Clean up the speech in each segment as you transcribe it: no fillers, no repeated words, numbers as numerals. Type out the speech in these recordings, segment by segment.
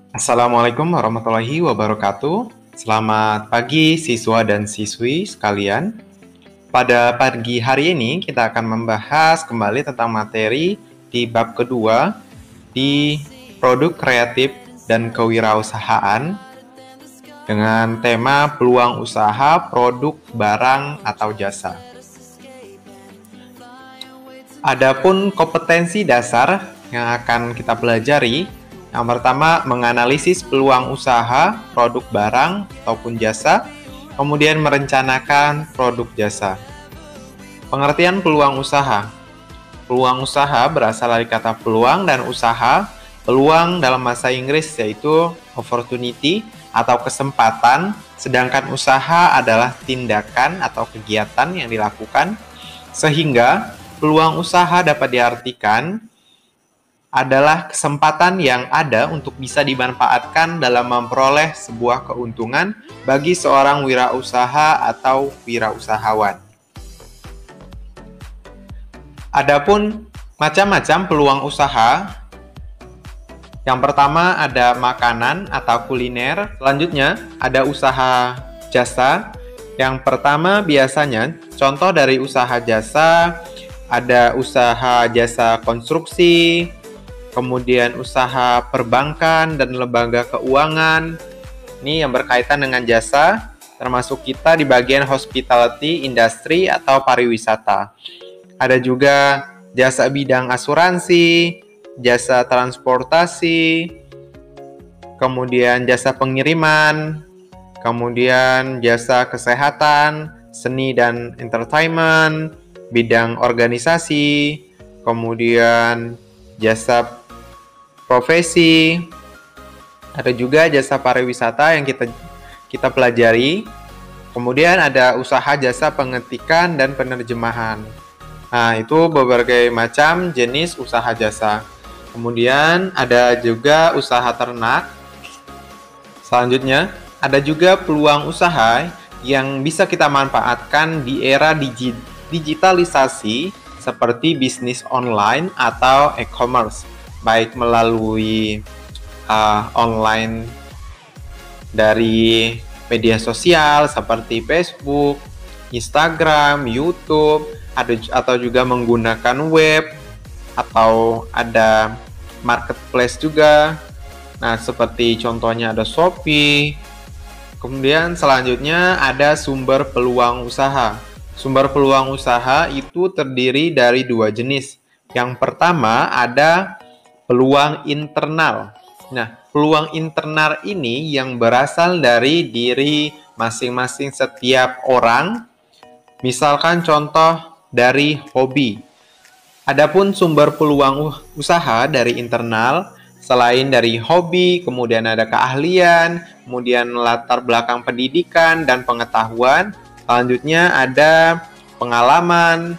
Assalamualaikum warahmatullahi wabarakatuh. Selamat pagi siswa dan siswi sekalian. Pada pagi hari ini kita akan membahas kembali tentang materi di bab kedua di produk kreatif dan kewirausahaan dengan tema peluang usaha, produk, barang, atau jasa. Adapun kompetensi dasar yang akan kita pelajari, yang pertama menganalisis peluang usaha, produk barang ataupun jasa, kemudian merencanakan produk jasa. Pengertian peluang usaha. Peluang usaha berasal dari kata peluang dan usaha. Peluang dalam bahasa Inggris yaitu opportunity atau kesempatan, sedangkan usaha adalah tindakan atau kegiatan yang dilakukan, sehingga peluang usaha dapat diartikan adalah kesempatan yang ada untuk bisa dimanfaatkan dalam memperoleh sebuah keuntungan bagi seorang wirausaha atau wirausahawan. Adapun macam-macam peluang usaha. Yang pertama ada makanan atau kuliner, selanjutnya ada usaha jasa. Yang pertama biasanya contoh dari usaha jasa ada usaha jasa konstruksi, kemudian usaha perbankan dan lembaga keuangan. Ini yang berkaitan dengan jasa, termasuk kita di bagian hospitality, industri, atau pariwisata. Ada juga jasa bidang asuransi, jasa transportasi, kemudian jasa pengiriman, kemudian jasa kesehatan, seni dan entertainment, bidang organisasi, kemudian jasa profesi, ada juga jasa pariwisata yang kita pelajari. Kemudian ada usaha jasa pengetikan dan penerjemahan. Nah, itu berbagai macam jenis usaha jasa. Kemudian ada juga usaha ternak. Selanjutnya, ada juga peluang usaha yang bisa kita manfaatkan di era digitalisasi seperti bisnis online atau e-commerce, baik melalui online dari media sosial seperti Facebook, Instagram, YouTube, atau juga menggunakan web, atau ada marketplace juga. Nah, seperti contohnya ada Shopee. Kemudian selanjutnya ada sumber peluang usaha. Sumber peluang usaha itu terdiri dari dua jenis. Yang pertama ada peluang internal. Nah, peluang internal ini yang berasal dari diri masing-masing setiap orang. Misalkan contoh dari hobi. Adapun sumber peluang usaha dari internal, selain dari hobi, kemudian ada keahlian, kemudian latar belakang pendidikan dan pengetahuan, selanjutnya ada pengalaman,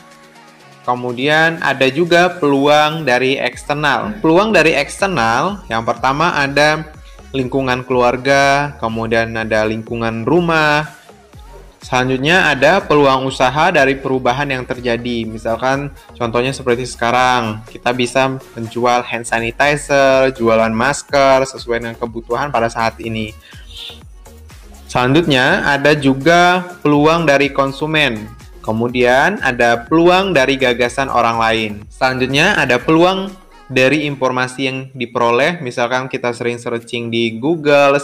kemudian ada juga peluang dari eksternal. Peluang dari eksternal, yang pertama ada lingkungan keluarga, kemudian ada lingkungan rumah. Selanjutnya ada peluang usaha dari perubahan yang terjadi. Misalkan contohnya seperti sekarang, kita bisa menjual hand sanitizer, jualan masker sesuai dengan kebutuhan pada saat ini. Selanjutnya ada juga peluang dari konsumen. Kemudian ada peluang dari gagasan orang lain. Selanjutnya ada peluang dari informasi yang diperoleh. Misalkan kita sering searching di Google,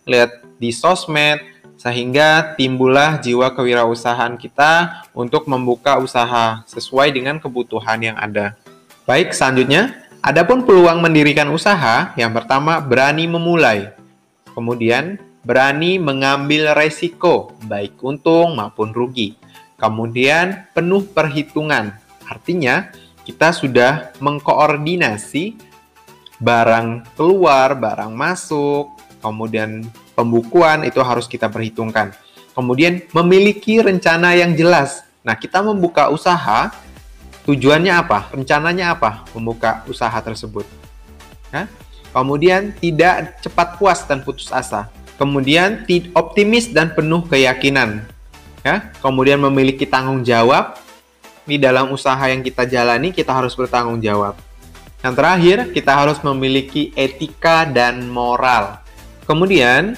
lihat di sosmed, sehingga timbullah jiwa kewirausahaan kita untuk membuka usaha sesuai dengan kebutuhan yang ada. Baik, selanjutnya, adapun peluang mendirikan usaha, yang pertama berani memulai. Kemudian, berani mengambil resiko, baik untung maupun rugi. Kemudian, penuh perhitungan. Artinya, kita sudah mengkoordinasi barang keluar, barang masuk, kemudian pembukuan itu harus kita perhitungkan. Kemudian memiliki rencana yang jelas. Nah, kita membuka usaha, tujuannya apa? Rencananya apa? Membuka usaha tersebut. Nah, kemudian tidak cepat puas dan putus asa. Kemudian optimis dan penuh keyakinan. Ya, kemudian memiliki tanggung jawab. Di dalam usaha yang kita jalani, kita harus bertanggung jawab. Yang terakhir, kita harus memiliki etika dan moral. Kemudian,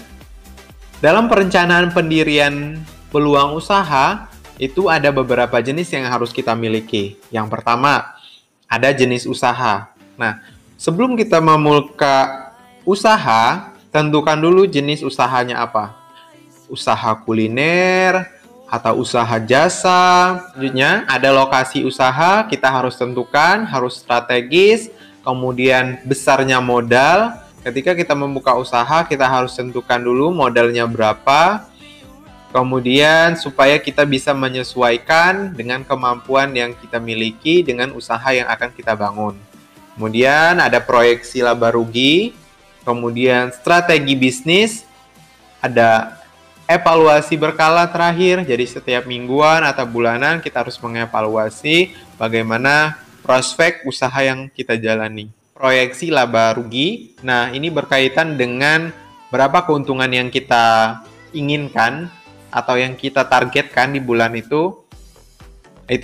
dalam perencanaan pendirian peluang usaha, itu ada beberapa jenis yang harus kita miliki. Yang pertama, ada jenis usaha. Nah, sebelum kita memulai usaha, tentukan dulu jenis usahanya apa. Usaha kuliner, atau usaha jasa. Selanjutnya, ada lokasi usaha, kita harus tentukan, harus strategis. Kemudian, besarnya modal. Ketika kita membuka usaha, kita harus tentukan dulu modalnya berapa. Kemudian, supaya kita bisa menyesuaikan dengan kemampuan yang kita miliki dengan usaha yang akan kita bangun. Kemudian, ada proyeksi laba rugi. Kemudian, strategi bisnis. Ada evaluasi berkala terakhir. Jadi, setiap mingguan atau bulanan kita harus mengevaluasi bagaimana prospek usaha yang kita jalani. Proyeksi laba rugi. Nah, ini berkaitan dengan berapa keuntungan yang kita inginkan atau yang kita targetkan di bulan itu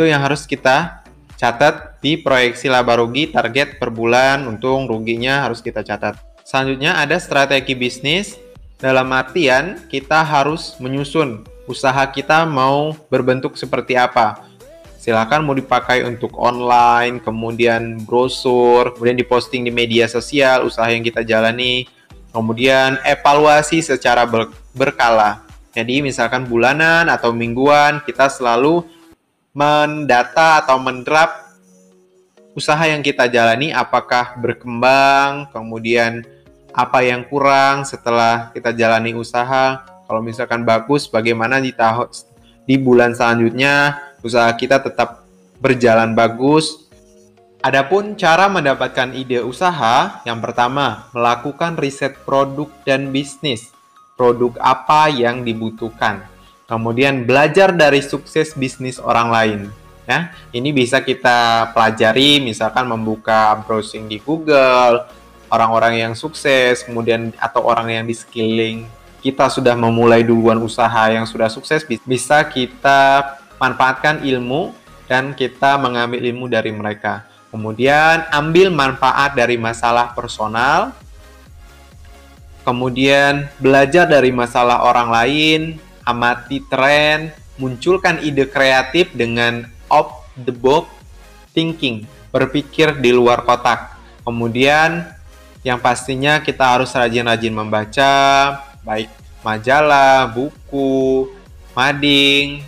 yang harus kita catat di proyeksi laba rugi, target per bulan, untung ruginya harus kita catat. Selanjutnya ada strategi bisnis, dalam artian kita harus menyusun usaha kita mau berbentuk seperti apa. Silakan mau dipakai untuk online, kemudian brosur, kemudian diposting di media sosial usaha yang kita jalani, kemudian evaluasi secara berkala. Jadi misalkan bulanan atau mingguan kita selalu mendata atau mendrap usaha yang kita jalani apakah berkembang, kemudian apa yang kurang setelah kita jalani usaha. Kalau misalkan bagus, bagaimana di bulan selanjutnya usaha kita tetap berjalan bagus. Adapun cara mendapatkan ide usaha, yang pertama, melakukan riset produk dan bisnis. Produk apa yang dibutuhkan. Kemudian belajar dari sukses bisnis orang lain. Ya, ini bisa kita pelajari, misalkan membuka browsing di Google, orang-orang yang sukses, kemudian atau orang yang di sekeliling kita sudah memulai duluan usaha yang sudah sukses, bisa kita manfaatkan ilmu dan kita mengambil ilmu dari mereka. Kemudian ambil manfaat dari masalah personal. Kemudian belajar dari masalah orang lain, amati tren, munculkan ide kreatif dengan off the box thinking, berpikir di luar kotak. Kemudian yang pastinya kita harus rajin-rajin membaca, baik majalah, buku, mading.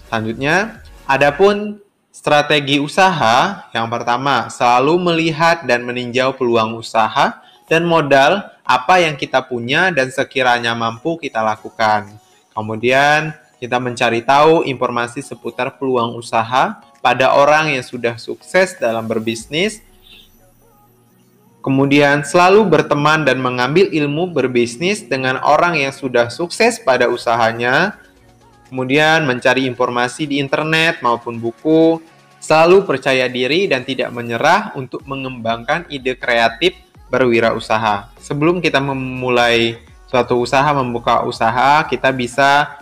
Selanjutnya, adapun strategi usaha, yang pertama, selalu melihat dan meninjau peluang usaha dan modal apa yang kita punya dan sekiranya mampu kita lakukan. Kemudian, kita mencari tahu informasi seputar peluang usaha pada orang yang sudah sukses dalam berbisnis. Kemudian, selalu berteman dan mengambil ilmu berbisnis dengan orang yang sudah sukses pada usahanya. Kemudian mencari informasi di internet maupun buku, selalu percaya diri dan tidak menyerah untuk mengembangkan ide kreatif berwirausaha. Sebelum kita memulai suatu usaha, membuka usaha, kita bisa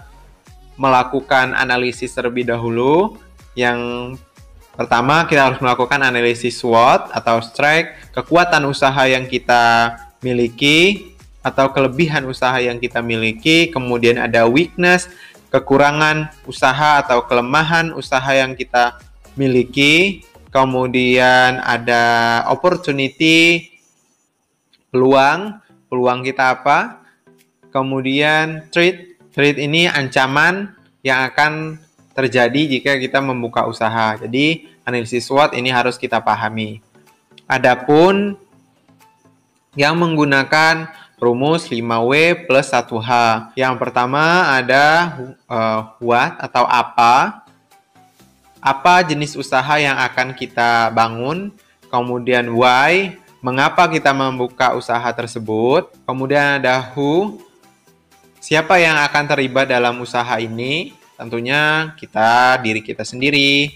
melakukan analisis terlebih dahulu. Yang pertama, kita harus melakukan analisis SWOT atau strength, kekuatan usaha yang kita miliki atau kelebihan usaha yang kita miliki. Kemudian ada weakness, kekurangan usaha atau kelemahan usaha yang kita miliki. Kemudian ada opportunity, peluang kita apa. Kemudian threat ini ancaman yang akan terjadi jika kita membuka usaha. Jadi analisis SWOT ini harus kita pahami. Adapun yang menggunakan rumus 5W plus 1H. Yang pertama ada what atau apa. Apa jenis usaha yang akan kita bangun. Kemudian why, mengapa kita membuka usaha tersebut. Kemudian ada who, siapa yang akan terlibat dalam usaha ini. Tentunya diri kita sendiri.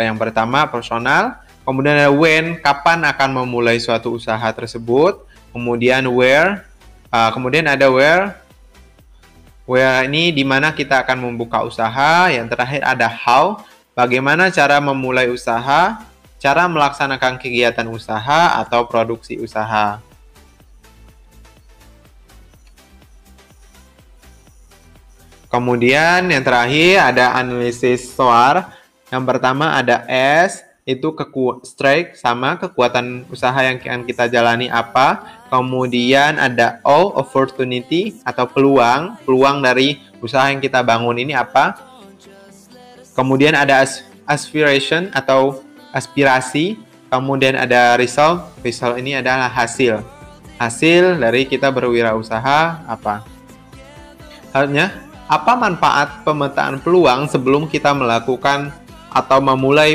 Yang pertama personal. Kemudian ada when, kapan akan memulai suatu usaha tersebut. Kemudian where. Kemudian ada where ini di mana kita akan membuka usaha. Yang terakhir ada how, bagaimana cara memulai usaha. cara melaksanakan kegiatan usaha atau produksi usaha. Kemudian yang terakhir ada analisis SOAR. Yang pertama ada S, itu strike sama kekuatan usaha yang akan kita jalani apa. Kemudian ada O, opportunity atau peluang dari usaha yang kita bangun ini apa. Kemudian ada aspiration atau aspirasi. Kemudian ada result ini adalah hasil dari kita berwirausaha apa. Halnya, apa manfaat pemetaan peluang sebelum kita melakukan atau memulai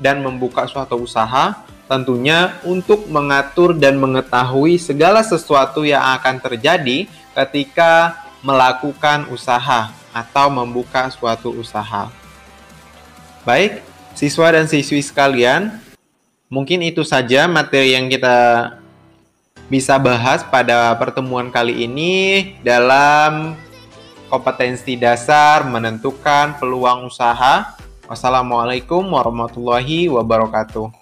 dan membuka suatu usaha? Tentunya untuk mengatur dan mengetahui segala sesuatu yang akan terjadi ketika melakukan usaha atau membuka suatu usaha. Baik, siswa dan siswi sekalian, mungkin itu saja materi yang kita bisa bahas pada pertemuan kali ini dalam kompetensi dasar menentukan peluang usaha. Wassalamualaikum warahmatullahi wabarakatuh.